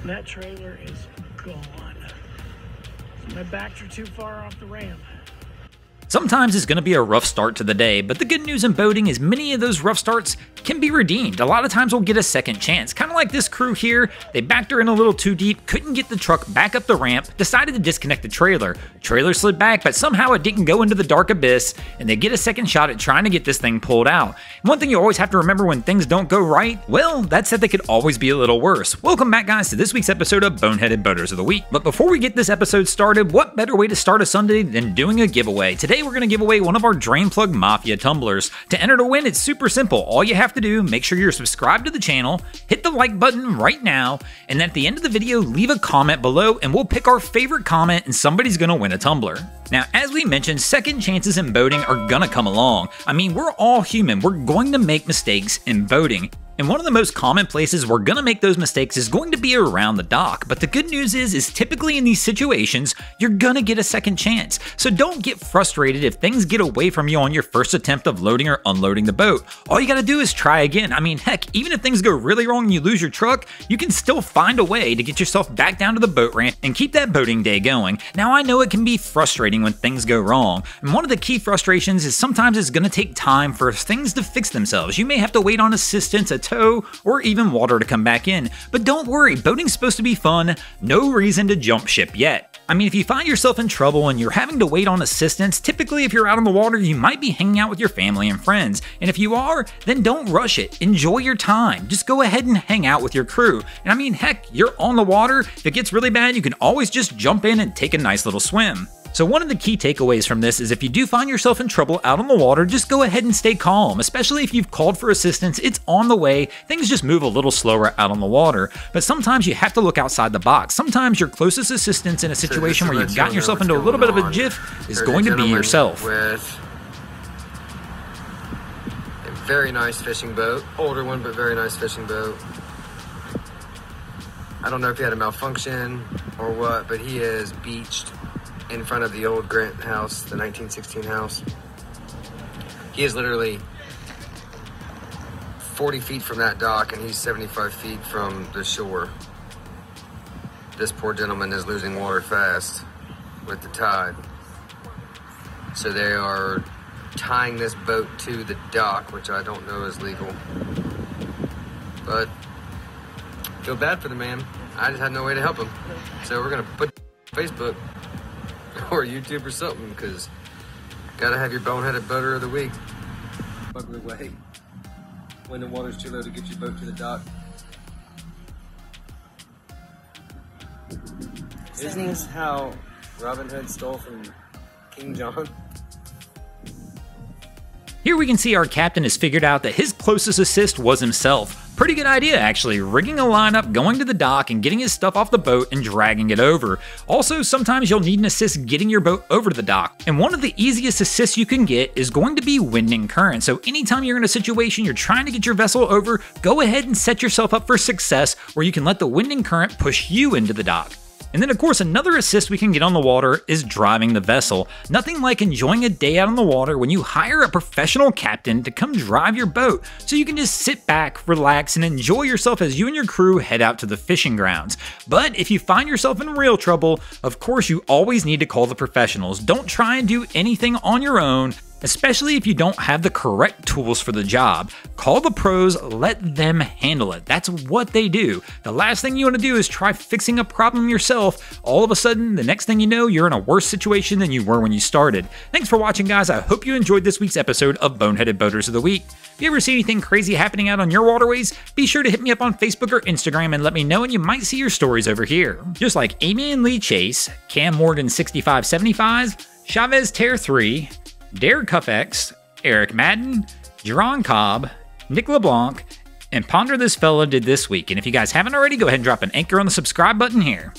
That trailer is gone. My backs are too far off the ramp. Sometimes it's going to be a rough start to the day, but the good news in boating is many of those rough starts can be redeemed. A lot of times we'll get a second chance, kind of like this crew here. They backed her in a little too deep, couldn't get the truck back up the ramp, decided to disconnect the trailer. Trailer slid back, but somehow it didn't go into the dark abyss, and they get a second shot at trying to get this thing pulled out. And one thing you always have to remember when things don't go right, well, that said, they could always be a little worse. Welcome back, guys, to this week's episode of Boneheaded Boaters of the Week. But before we get this episode started, what better way to start a Sunday than doing a giveaway? Today we're going to give away one of our Drain Plug Mafia tumblers. To enter to win, it's super simple. All you have to do, make sure you're subscribed to the channel, hit the like button right now, and then at the end of the video, leave a comment below and we'll pick our favorite comment and somebody's gonna win a tumbler. Now, as we mentioned, second chances in boating are gonna come along. I mean, we're all human. We're going to make mistakes in boating. And one of the most common places we're gonna make those mistakes is going to be around the dock. But the good news is typically in these situations, you're gonna get a second chance. So don't get frustrated if things get away from you on your first attempt of loading or unloading the boat. All you gotta do is try again. I mean, heck, even if things go really wrong and you lose your truck, you can still find a way to get yourself back down to the boat ramp and keep that boating day going. Now, I know it can be frustrating when things go wrong. And one of the key frustrations is sometimes it's gonna take time for things to fix themselves. You may have to wait on assistance, a tow, or even water to come back in. But don't worry, boating's supposed to be fun. No reason to jump ship yet. I mean, if you find yourself in trouble and you're having to wait on assistance, typically if you're out on the water, you might be hanging out with your family and friends. And if you are, then don't rush it. Enjoy your time. Just go ahead and hang out with your crew. And I mean, heck, you're on the water. If it gets really bad, you can always just jump in and take a nice little swim. So one of the key takeaways from this is if you do find yourself in trouble out on the water, just go ahead and stay calm, especially if you've called for assistance, it's on the way, things just move a little slower out on the water. But sometimes you have to look outside the box. Sometimes your closest assistance in a situation where you've gotten yourself into a little bit of a jiff is going to be yourself. With a very nice fishing boat, older one, but very nice fishing boat. I don't know if he had a malfunction or what, but he is beached in front of the old Grant house, the 1916 house. He is literally 40 feet from that dock and he's 75 feet from the shore. This poor gentleman is losing water fast with the tide. So they are tying this boat to the dock, which I don't know is legal. But I feel bad for the man. I just had no way to help him. So we're gonna put Facebook or YouTube or something, because gotta have your boneheaded boater of the week. Bugger away when the water's too low to get your boat to the dock. Isn't this how Robin Hood stole from King John? Here we can see our captain has figured out that his closest assist was himself. Pretty good idea, actually, rigging a line up, going to the dock, and getting his stuff off the boat and dragging it over. Also, sometimes you'll need an assist getting your boat over to the dock. And one of the easiest assists you can get is going to be wind and current. So anytime you're in a situation you're trying to get your vessel over, go ahead and set yourself up for success where you can let the wind and current push you into the dock. And then, of course, another assist we can get on the water is driving the vessel. Nothing like enjoying a day out on the water when you hire a professional captain to come drive your boat, so you can just sit back, relax, and enjoy yourself as you and your crew head out to the fishing grounds. But if you find yourself in real trouble, of course, you always need to call the professionals. Don't try and do anything on your own, especially if you don't have the correct tools for the job. Call the pros, let them handle it. That's what they do. The last thing you want to do is try fixing a problem yourself. All of a sudden, the next thing you know, you're in a worse situation than you were when you started. Thanks for watching, guys. I hope you enjoyed this week's episode of Boneheaded Boaters of the Week. If you ever see anything crazy happening out on your waterways, be sure to hit me up on Facebook or Instagram and let me know, and you might see your stories over here. Just like Amy and Lee Chase, Cam Morgan 6575, Chavez Tear 3, Derek Cuffex, Eric Madden, Jerron Cobb, Nick LeBlanc, and Ponder This Fella did this week. And if you guys haven't already, go ahead and drop an anchor on the subscribe button here.